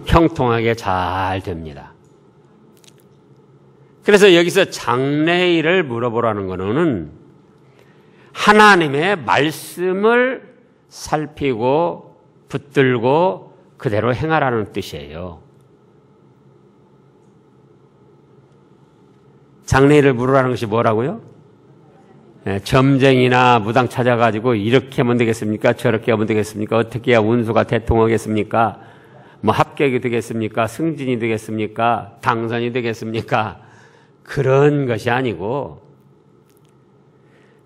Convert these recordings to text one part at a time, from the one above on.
형통하게 잘 됩니다. 그래서 여기서 장래일을 물어보라는 것은 하나님의 말씀을 살피고 붙들고 그대로 행하라는 뜻이에요. 장래일을 물으라는 것이 뭐라고요? 점쟁이나 무당 찾아가지고 이렇게 하면 되겠습니까? 저렇게 하면 되겠습니까? 어떻게 해야 운수가 대통하겠습니까? 뭐 합격이 되겠습니까? 승진이 되겠습니까? 당선이 되겠습니까? 그런 것이 아니고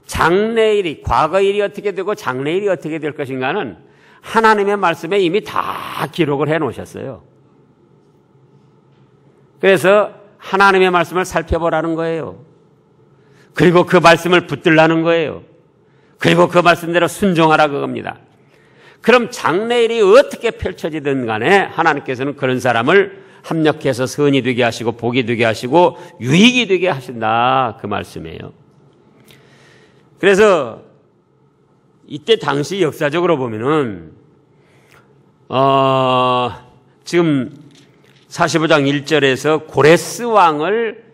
장래일이, 과거일이 어떻게 되고 장래일이 어떻게 될 것인가는 하나님의 말씀에 이미 다 기록을 해 놓으셨어요. 그래서 하나님의 말씀을 살펴보라는 거예요. 그리고 그 말씀을 붙들라는 거예요. 그리고 그 말씀대로 순종하라 그겁니다. 그럼 장래일이 어떻게 펼쳐지든 간에 하나님께서는 그런 사람을 합력해서 선이 되게 하시고 복이 되게 하시고 유익이 되게 하신다 그 말씀이에요. 그래서 이때 당시 역사적으로 보면은 지금 45장 1절에서 고레스 왕을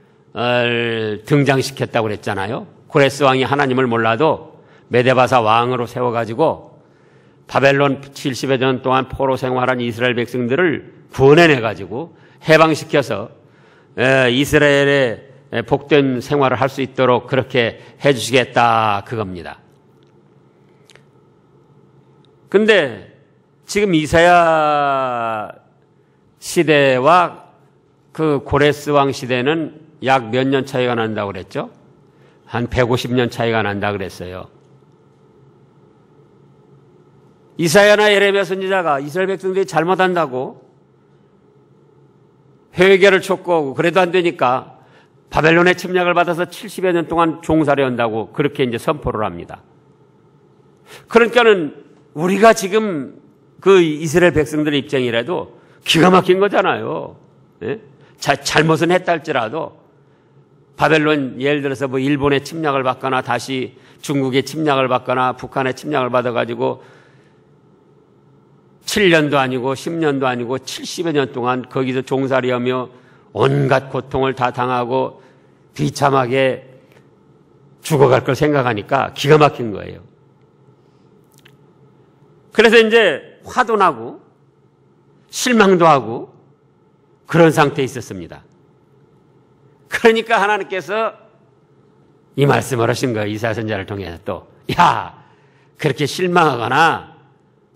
등장시켰다고 그랬잖아요. 고레스 왕이 하나님을 몰라도 메데바사 왕으로 세워가지고 바벨론 70여 년 동안 포로 생활한 이스라엘 백성들을 구원해내가지고 해방시켜서 이스라엘의 복된 생활을 할 수 있도록 그렇게 해주시겠다 그겁니다. 근데 지금 이사야 시대와 그 고레스 왕 시대는 약 몇 년 차이가 난다고 그랬죠? 한 150년 차이가 난다 그랬어요. 이사야나 예레미야 선지자가 이스라엘 백성들이 잘못한다고 회개를 촉구하고 그래도 안 되니까 바벨론의 침략을 받아서 70여 년 동안 종살이 한다고 그렇게 이제 선포를 합니다. 그러니까는 우리가 지금 그 이스라엘 백성들의 입장이라도 기가 막힌 거잖아요. 예? 잘못은 했다 할지라도 바벨론 예를 들어서 뭐 일본의 침략을 받거나 다시 중국의 침략을 받거나 북한의 침략을 받아가지고 7년도 아니고 10년도 아니고 70여 년 동안 거기서 종살이하며 온갖 고통을 다 당하고 비참하게 죽어갈 걸 생각하니까 기가 막힌 거예요. 그래서 이제 화도 나고 실망도 하고 그런 상태에 있었습니다. 그러니까 하나님께서 이 말씀을 하신 거예요. 이사야 선지자를 통해서 또. 야, 그렇게 실망하거나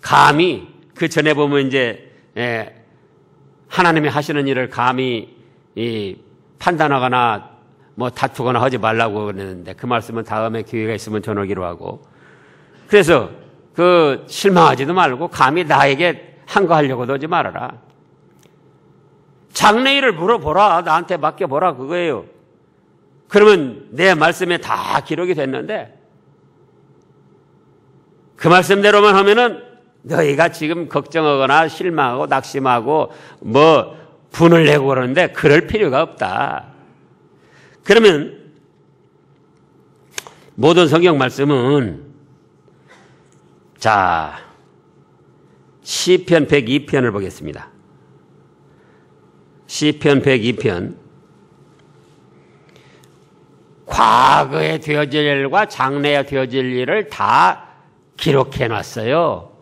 감히 그 전에 보면 이제 하나님이 하시는 일을 감히 판단하거나 뭐 다투거나 하지 말라고 그러는데 그 말씀은 다음에 기회가 있으면 전하기로 하고 그래서 그 실망하지도 말고 감히 나에게 한 거 하려고도 하지 말아라. 장래일을 물어보라. 나한테 맡겨보라 그거예요. 그러면 내 말씀에 다 기록이 됐는데 그 말씀대로만 하면은 너희가 지금 걱정하거나 실망하고 낙심하고 뭐 분을 내고 그러는데 그럴 필요가 없다. 그러면 모든 성경 말씀은 자 시편 102편을 보겠습니다. 시편 102편 과거에 되어질 일과 장래에 되어질 일을 다 기록해 놨어요.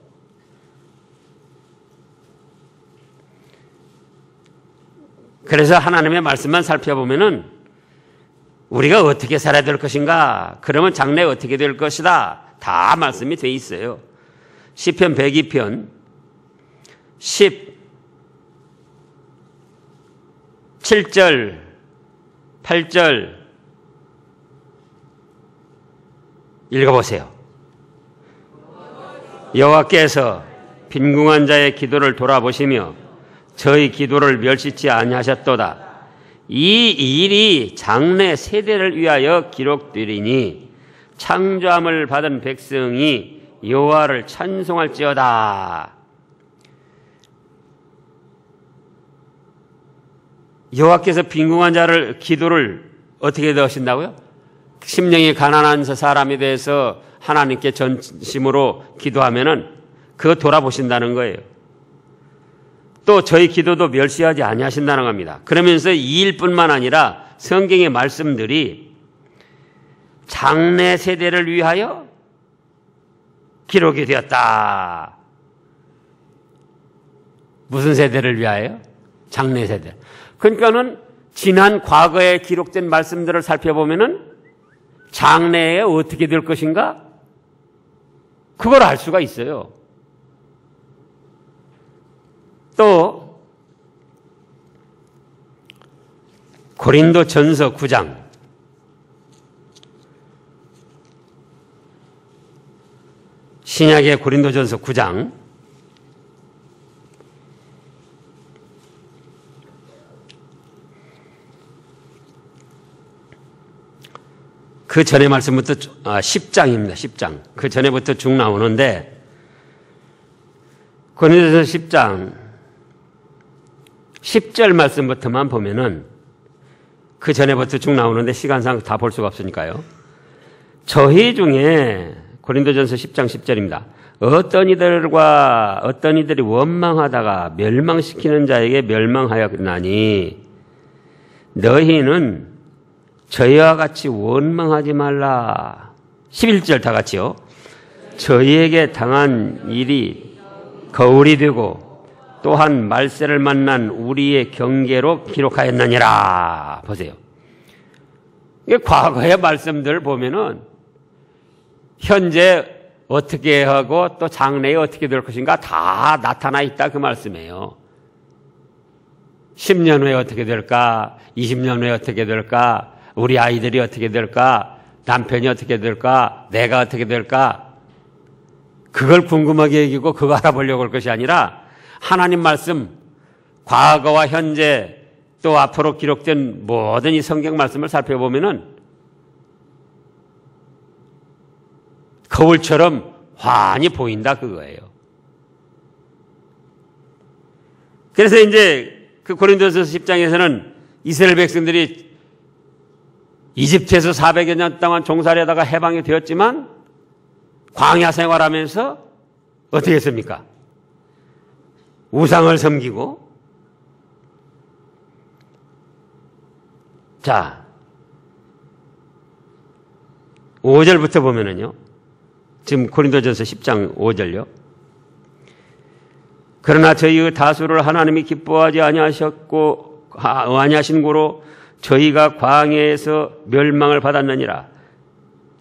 그래서 하나님의 말씀만 살펴보면은 우리가 어떻게 살아야 될 것인가, 그러면 장래에 어떻게 될 것이다, 다 말씀이 돼 있어요. 시편 102편 17절 8절 읽어보세요. 여호와께서 빈궁한 자의 기도를 돌아보시며 저희 기도를 멸시치 아니하셨도다. 이 일이 장래 세대를 위하여 기록되리니 창조함을 받은 백성이 여호와를 찬송할지어다. 여호와께서 빈궁한 자를 기도를 어떻게 하신다고요? 심령이 가난한 사람에 대해서 하나님께 전심으로 기도하면은 그거 돌아보신다는 거예요. 또 저희 기도도 멸시하지 아니하신다는 겁니다. 그러면서 이 일뿐만 아니라 성경의 말씀들이 장래 세대를 위하여 기록이 되었다. 무슨 세대를 위하여? 장래 세대. 그러니까는 지난 과거에 기록된 말씀들을 살펴보면은 장래에 어떻게 될 것인가? 그걸 알 수가 있어요. 또 고린도전서 9장 신약의 고린도전서 9장 그 전에 말씀부터 10장입니다. 10장. 그 전에부터 쭉 나오는데 고린도전서 10장 10절 말씀부터만 보면은 그 전에부터 쭉 나오는데 시간상 다 볼 수가 없으니까요. 저희 중에 고린도전서 10장 10절입니다. 어떤 이들이 원망하다가 멸망시키는 자에게 멸망하였나니 너희는 저희와 같이 원망하지 말라. 11절 다 같이요. 저희에게 당한 일이 거울이 되고 또한 말세를 만난 우리의 경계로 기록하였느니라. 보세요. 이게 과거의 말씀들 보면은 현재 어떻게 하고 또 장래에 어떻게 될 것인가 다 나타나 있다 그 말씀이에요. 10년 후에 어떻게 될까? 20년 후에 어떻게 될까? 우리 아이들이 어떻게 될까? 남편이 어떻게 될까? 내가 어떻게 될까? 그걸 궁금하게 여기고 그거 알아보려고 할 것이 아니라 하나님 말씀, 과거와 현재 또 앞으로 기록된 모든 이 성경 말씀을 살펴보면은 거울처럼 환히 보인다 그거예요. 그래서 이제 그 고린도전서 10장에서는 이스라엘 백성들이 이집트에서 400여 년 동안 종살이하다가 해방이 되었지만 광야 생활하면서 어떻게 했습니까? 우상을 섬기고 자 5절부터 보면은요. 지금 고린도전서 10장 5절요. 그러나 저희의 다수를 하나님이 기뻐하지 아니하신 고로 저희가 광야에서 멸망을 받았느니라.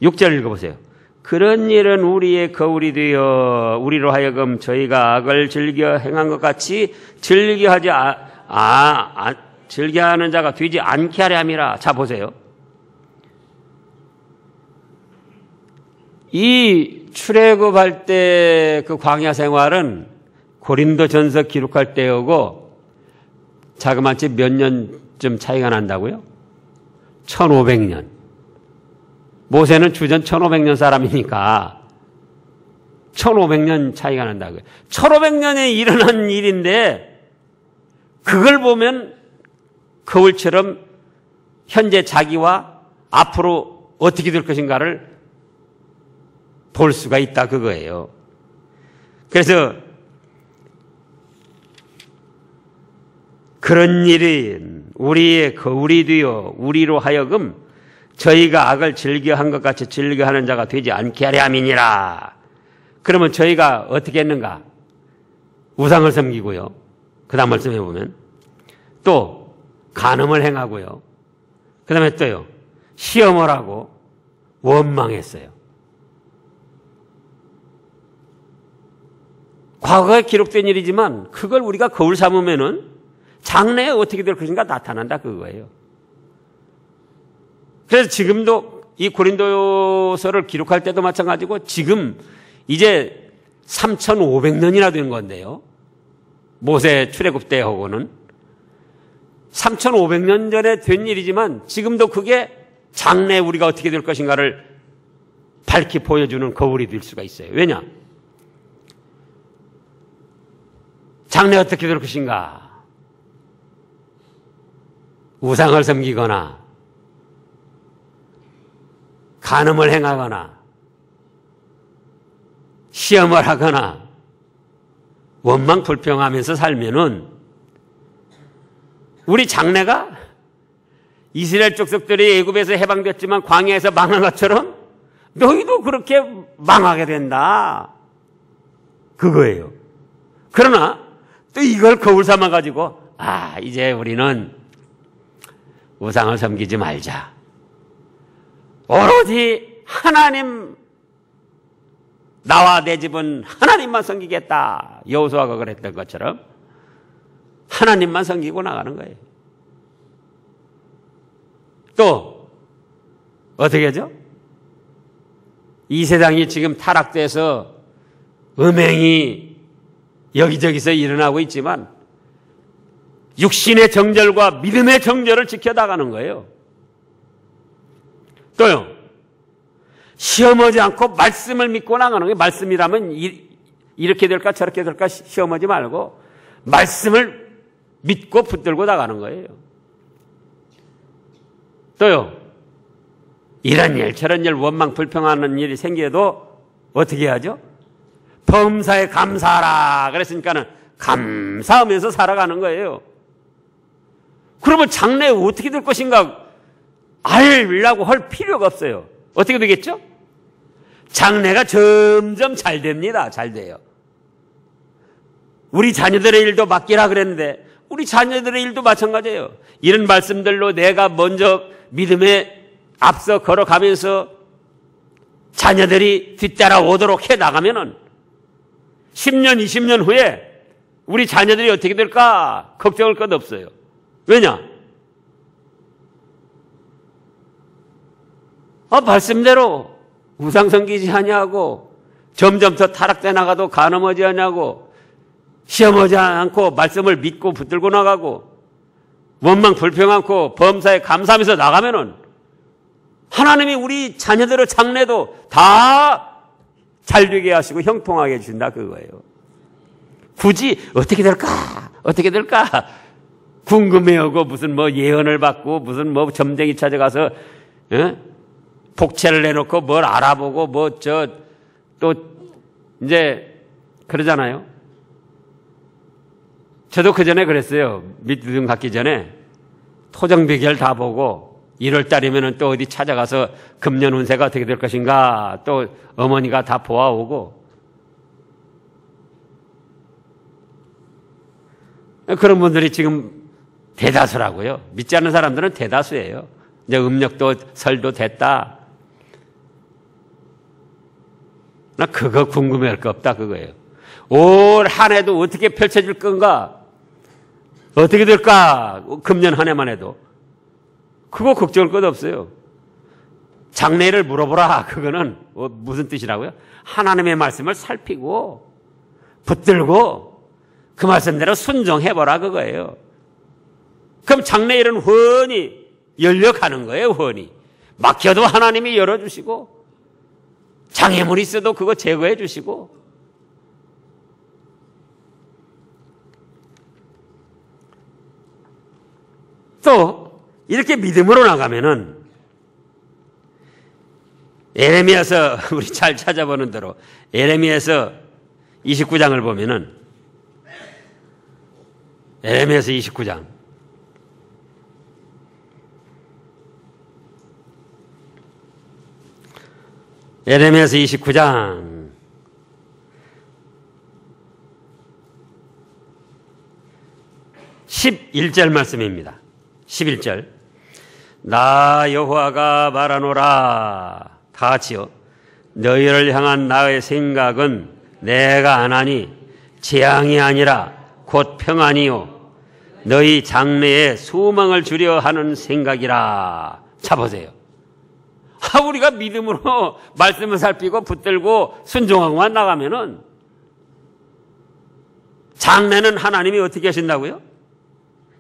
6절 읽어보세요. 그런 일은 우리의 거울이 되어 우리로 하여금 저희가 악을 즐겨 행한 것 같이 즐겨하는 자가 되지 않게 하려 함이라. 자 보세요. 이 출애굽할 때 그 광야 생활은 고린도전서 기록할 때하고 자그마치 몇 년쯤 차이가 난다고요? 1500년. 모세는 주전 1500년 사람이니까 1500년 차이가 난다고요. 1500년에 일어난 일인데 그걸 보면 거울처럼 현재 자기와 앞으로 어떻게 될 것인가를 볼 수가 있다 그거예요. 그래서 그런 일이 우리의 거울이 되어 우리로 하여금 저희가 악을 즐겨한 것 같이 즐겨하는 자가 되지 않게 하려 함이니라. 그러면 저희가 어떻게 했는가? 우상을 섬기고요. 그 다음 말씀해 보면 또 간음을 행하고요. 그 다음에 또요. 시험을 하고 원망했어요. 과거에 기록된 일이지만 그걸 우리가 거울 삼으면은 장래에 어떻게 될 것인가 나타난다 그거예요. 그래서 지금도 이 고린도서를 기록할 때도 마찬가지고 지금 이제 3,500년이나 된 건데요. 모세 출애굽 때하고는 3,500년 전에 된 일이지만 지금도 그게 장래에 우리가 어떻게 될 것인가를 밝히 보여주는 거울이 될 수가 있어요. 왜냐? 장래 어떻게 될 것인가? 우상을 섬기거나 간음을 행하거나 시험을 하거나 원망 불평하면서 살면은 우리 장래가 이스라엘 족속들이 애굽에서 해방됐지만 광야에서 망한 것처럼 너희도 그렇게 망하게 된다. 그거예요. 그러나 또 이걸 거울 삼아 가지고 이제 우리는 우상을 섬기지 말자. 오로지 하나님, 나와 내 집은 하나님만 섬기겠다. 여호수아가 그랬던 것처럼 하나님만 섬기고 나가는 거예요. 또 어떻게 하죠? 이 세상이 지금 타락돼서 음행이 여기저기서 일어나고 있지만 육신의 정절과 믿음의 정절을 지켜나가는 거예요. 또요, 시험하지 않고 말씀을 믿고 나가는 거예요. 말씀이라면 이렇게 될까 저렇게 될까 시험하지 말고 말씀을 믿고 붙들고 나가는 거예요. 또요, 이런 일 저런 일 원망 불평하는 일이 생겨도 어떻게 하죠? 범사에 감사하라 그랬으니까는 감사하면서 살아가는 거예요. 그러면 장래에 어떻게 될 것인가 알려고 할 필요가 없어요. 어떻게 되겠죠? 장래가 점점 잘 됩니다. 잘 돼요. 우리 자녀들의 일도 맡기라 그랬는데 우리 자녀들의 일도 마찬가지예요. 이런 말씀들로 내가 먼저 믿음에 앞서 걸어가면서 자녀들이 뒤따라오도록 해나가면은 10년, 20년 후에 우리 자녀들이 어떻게 될까 걱정할 것 없어요. 왜냐? 말씀대로 우상 섬기지 아니하고 점점 더 타락돼 나가도 간음하지 아니하고 시험하지 않고 말씀을 믿고 붙들고 나가고 원망 불평 않고 범사에 감사하면서 나가면은 하나님이 우리 자녀들의 장래도 다 잘되게 하시고 형통하게 해주신다 그거예요. 굳이 어떻게 될까 궁금해하고 무슨 예언을 받고 무슨 점쟁이 찾아가서 복채를 내놓고 뭘 알아보고 또 이제 그러잖아요. 저도 그 전에 그랬어요. 믿음 갖기 전에 토정 비결 다 보고 1월 달이면은 또 어디 찾아가서 금년 운세가 어떻게 될 것인가 또 어머니가 다 보아오고 그런 분들이 지금 대다수라고요. 믿지 않는 사람들은 대다수예요. 이제 음력도 설도 됐다. 나 그거 궁금해할 거 없다 그거예요. 올 한 해도 어떻게 펼쳐질 건가? 어떻게 될까? 금년 한 해만 해도. 그거 걱정할 것 없어요. 장래를 물어보라. 그거는 무슨 뜻이라고요? 하나님의 말씀을 살피고 붙들고 그 말씀대로 순종해보라 그거예요. 그럼 장래일은 훤히 열려가는 거예요. 훤히. 막혀도 하나님이 열어주시고 장애물이 있어도 그거 제거해 주시고 또 이렇게 믿음으로 나가면은 에레미야서 우리 잘 찾아보는 대로 에레미야서 29장을 보면은 에레미야서 29장 에레미야서 29장 11절 말씀입니다. 11절 나 여호와가 말하노라 다 같이요. 너희를 향한 나의 생각은 내가 안 하니 재앙이 아니라 곧 평안이요 너희 장래에 소망을 주려 하는 생각이라. 자 보세요. 우리가 믿음으로 말씀을 살피고 붙들고 순종하고만 나가면은 장래는 하나님이 어떻게 하신다고요?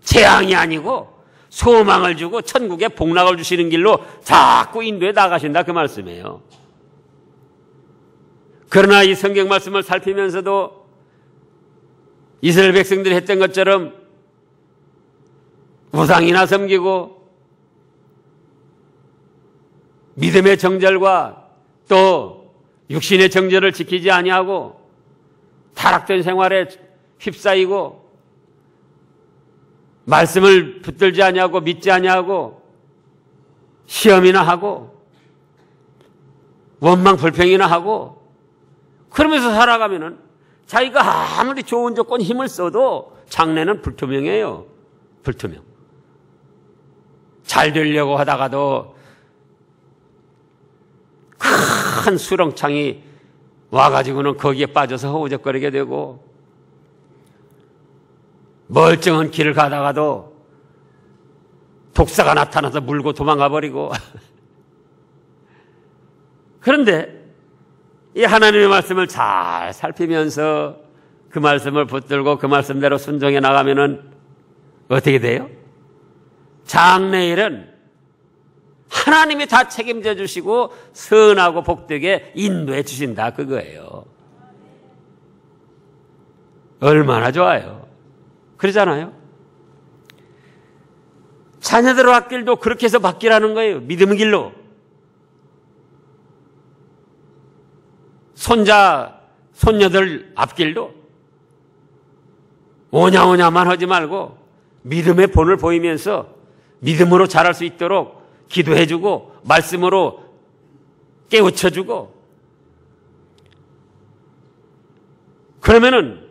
재앙이 아니고 소망을 주고 천국에 복락을 주시는 길로 자꾸 인도해 나가신다 그 말씀이에요. 그러나 이 성경 말씀을 살피면서도 이스라엘 백성들이 했던 것처럼 우상이나 섬기고 믿음의 정절과 또 육신의 정절을 지키지 아니하고 타락된 생활에 휩싸이고 말씀을 붙들지 아니하고 믿지 아니하고 시험이나 하고 원망 불평이나 하고 그러면서 살아가면은 자기가 아무리 좋은 조건 힘을 써도 장래는 불투명해요. 불투명. 잘 되려고 하다가도 큰 수렁창이 와가지고는 거기에 빠져서 허우적거리게 되고 멀쩡한 길을 가다가도 독사가 나타나서 물고 도망가 버리고 그런데 이 하나님의 말씀을 잘 살피면서 그 말씀을 붙들고 그 말씀대로 순종해 나가면은 어떻게 돼요? 장래일은 하나님이 다 책임져 주시고 선하고 복되게 인도해 주신다 그거예요. 얼마나 좋아요. 그러잖아요. 자녀들 앞길도 그렇게 해서 바뀌라는 거예요. 믿음의 길로. 손자, 손녀들 앞길도 오냐오냐만 하지 말고 믿음의 본을 보이면서 믿음으로 자랄 수 있도록 기도해주고 말씀으로 깨우쳐주고 그러면은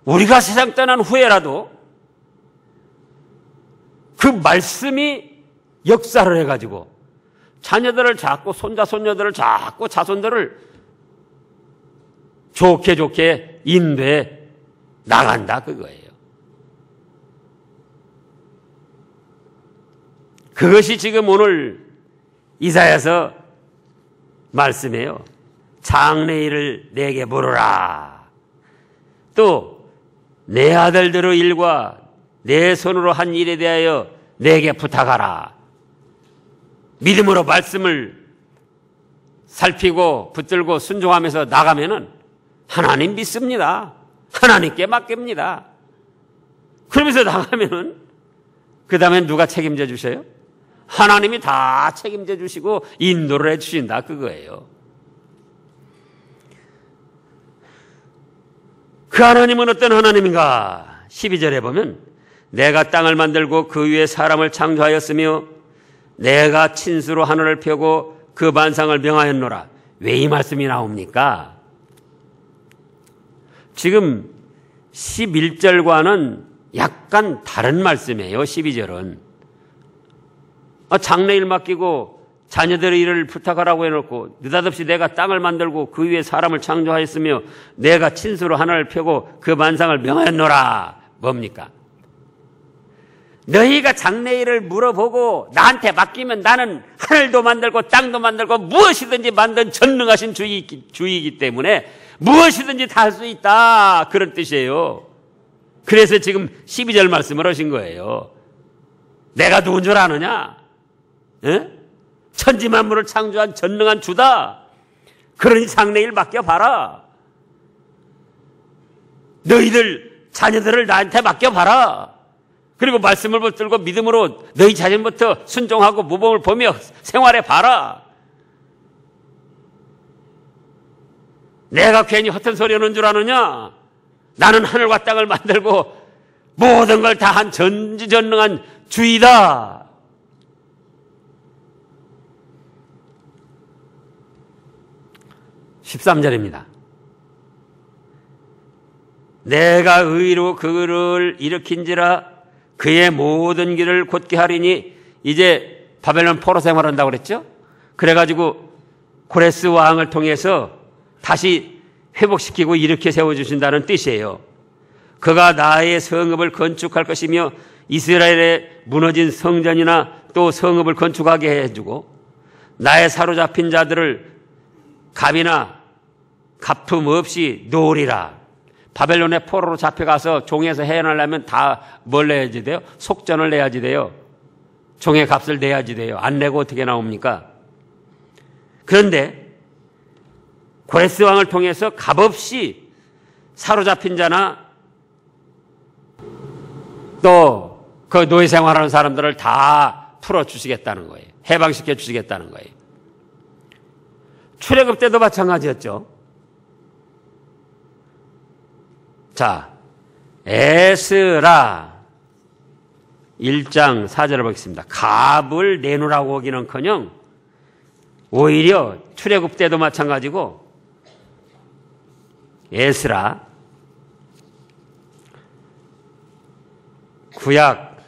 우리가 세상 떠난 후에라도 그 말씀이 역사를 해가지고 자녀들을 자꾸 손자 손녀들을 자꾸 자손들을 좋게 좋게 인도해 나간다 그거예요. 그것이 지금 오늘 이사야서 말씀이에요. 장래일을 내게 물으라. 또 내 아들들의 일과 내 손으로 한 일에 대하여 내게 부탁하라. 믿음으로 말씀을 살피고 붙들고 순종하면서 나가면은 하나님 믿습니다. 하나님께 맡깁니다. 그러면서 나가면은 그 다음에 누가 책임져 주셔요? 하나님이 다 책임져 주시고 인도를 해 주신다 그거예요. 그 하나님은 어떤 하나님인가? 12절에 보면 내가 땅을 만들고 그 위에 사람을 창조하였으며 내가 친수로 하늘을 펴고 그 만상을 명하였노라. 왜 이 말씀이 나옵니까? 지금 11절과는 약간 다른 말씀이에요. 12절은 장래일 맡기고 자녀들의 일을 부탁하라고 해놓고 느닷없이 내가 땅을 만들고 그 위에 사람을 창조하였으며 내가 친수로 하늘을 펴고 그 만상을 명하였노라. 뭡니까? 너희가 장래일을 물어보고 나한테 맡기면 나는 하늘도 만들고 땅도 만들고 무엇이든지 만든 전능하신 주이기 때문에 무엇이든지 다 할 수 있다. 그런 뜻이에요. 그래서 지금 12절 말씀을 하신 거예요. 내가 누군 줄 아느냐? 에? 천지만물을 창조한 전능한 주다. 그러니 장래일 맡겨봐라. 너희들 자녀들을 나한테 맡겨봐라. 그리고 말씀을 붙들고 믿음으로 너희 자신부터 순종하고 모범을 보며 생활해봐라. 내가 괜히 허튼 소리 하는 줄 아느냐? 나는 하늘과 땅을 만들고 모든 걸 다 한 전지전능한 주이다. 13절입니다. 내가 의로 그를 일으킨지라 그의 모든 길을 곧게 하리니 이제 바벨론 포로 생활한다고 그랬죠? 그래가지고 고레스 왕을 통해서 다시 회복시키고 일으켜 세워주신다는 뜻이에요. 그가 나의 성읍을 건축할 것이며 이스라엘의 무너진 성전이나 또 성읍을 건축하게 해주고 나의 사로잡힌 자들을 갑이나 가품 없이 놓으리라. 바벨론의 포로로 잡혀가서 종에서 해연하려면 다 뭘 내야지 돼요? 속전을 내야지 돼요. 종의 값을 내야지 돼요. 안 내고 어떻게 나옵니까? 그런데 고레스 왕을 통해서 값없이 사로잡힌 자나 또 그 노예 생활하는 사람들을 다 풀어주시겠다는 거예요. 해방시켜 주시겠다는 거예요. 출애굽 때도 마찬가지였죠. 자, 에스라 1장 4절을 보겠습니다. 갑을 내놓으라고 하기는커녕 오히려 출애굽 때도 마찬가지고 에스라 구약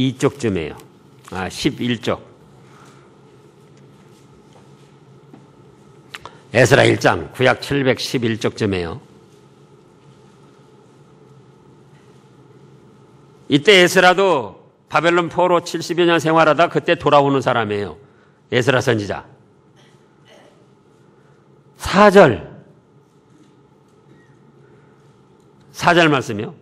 712쪽쯤이에요. 11쪽. 에스라 1장 구약 711쪽쯤이에요. 이때 에스라도 바벨론 포로 70여 년 생활하다 그때 돌아오는 사람이에요. 에스라 선지자. 4절 말씀이요.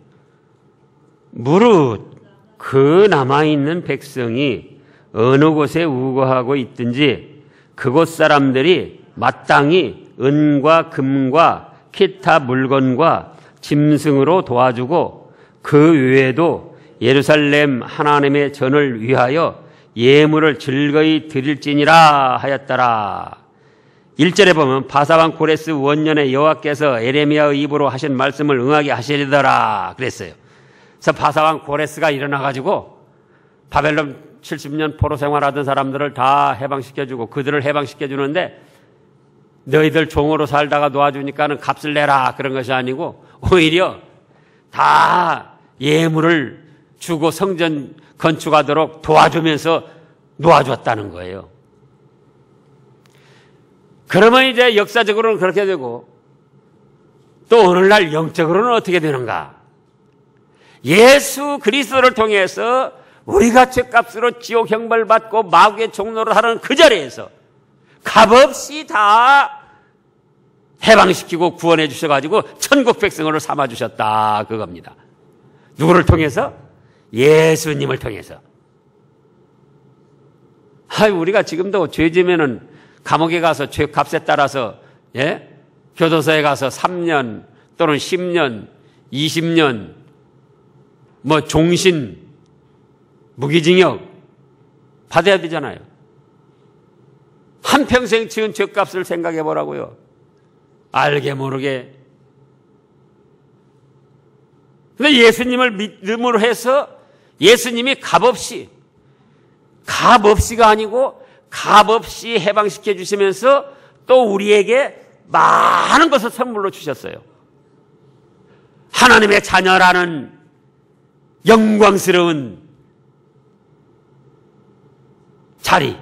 무릇 그 남아있는 백성이 어느 곳에 우거하고 있든지 그곳 사람들이 마땅히 은과 금과 기타 물건과 짐승으로 도와주고 그 외에도 예루살렘 하나님의 전을 위하여 예물을 즐거이 드릴지니라 하였더라. 1절에 보면 바사왕 고레스 원년에 여호와께서 에레미야의 입으로 하신 말씀을 응하게 하시리더라 그랬어요. 그래서 바사왕 고레스가 일어나가지고 바벨론 70년 포로 생활하던 사람들을 다 해방시켜주고 그들을 해방시켜주는데 너희들 종으로 살다가 놓아주니까는 값을 내라 그런 것이 아니고 오히려 다 예물을 주고 성전 건축하도록 도와주면서 놓아줬다는 거예요. 그러면 이제 역사적으로는 그렇게 되고 또 오늘날 영적으로는 어떻게 되는가? 예수 그리스도를 통해서 우리가 죄값으로 지옥 형벌 받고 마귀의 종로를 하는 그 자리에서 값없이 다 해방시키고 구원해 주셔가지고 천국 백성으로 삼아주셨다 그겁니다. 누구를 통해서? 예수님을 통해서. 우리가 지금도 죄 지면은 감옥에 가서 죄값에 따라서 교도소에 가서 3년 또는 10년, 20년 종신, 무기징역 받아야 되잖아요. 한평생 지은 죄값을 생각해 보라고요. 알게 모르게. 근데 예수님을 믿음으로 해서 예수님이 값없이가 아니고 값없이 해방시켜 주시면서 또 우리에게 많은 것을 선물로 주셨어요. 하나님의 자녀라는 영광스러운 자리,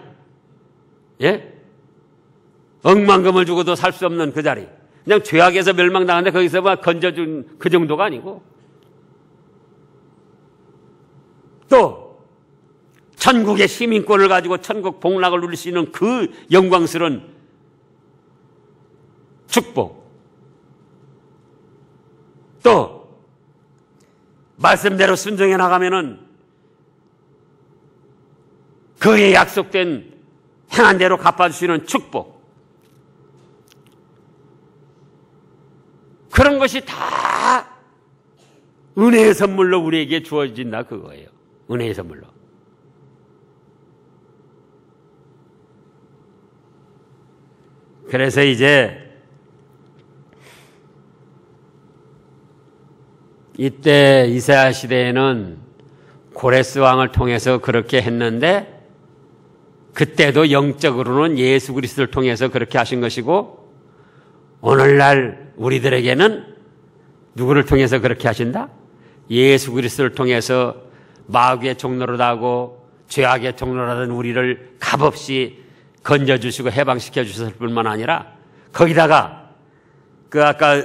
억만금을 주고도 살 수 없는 그 자리. 그냥 죄악에서 멸망당하는데 거기서 건져준 그 정도가 아니고 또 천국의 시민권을 가지고 천국 복락을 누릴 수 있는 그 영광스러운 축복. 또 말씀대로 순종해 나가면은 그의 약속된 행한 대로 갚아주시는 축복. 그런 것이 다 은혜의 선물로 우리에게 주어진다 그거예요. 은혜의 선물로. 그래서 이제 이때 이사야 시대에는 고레스 왕을 통해서 그렇게 했는데 그때도 영적으로는 예수 그리스도를 통해서 그렇게 하신 것이고 오늘날 우리들에게는 누구를 통해서 그렇게 하신다? 예수 그리스도를 통해서 마귀의 종로로 하고 죄악의 종로로 하던 우리를 값없이 건져주시고 해방시켜 주셨을 뿐만 아니라 거기다가 그 아까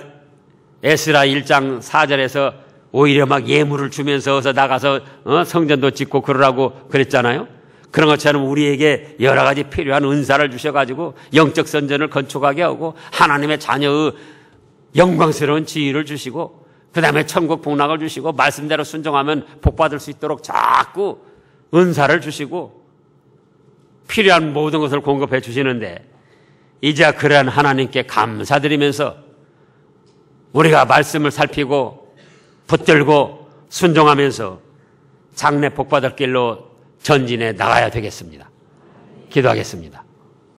에스라 1장 4절에서 오히려 막 예물을 주면서 어서 나가서 성전도 짓고 그러라고 그랬잖아요. 그런 것처럼 우리에게 여러 가지 필요한 은사를 주셔가지고 영적 선전을 건축하게 하고 하나님의 자녀의 영광스러운 지위를 주시고 그 다음에 천국 복락을 주시고 말씀대로 순종하면 복받을 수 있도록 자꾸 은사를 주시고 필요한 모든 것을 공급해 주시는데 이제 그러한 하나님께 감사드리면서 우리가 말씀을 살피고 붙들고 순종하면서 장래 복받을 길로 전진해 나가야 되겠습니다. 기도하겠습니다.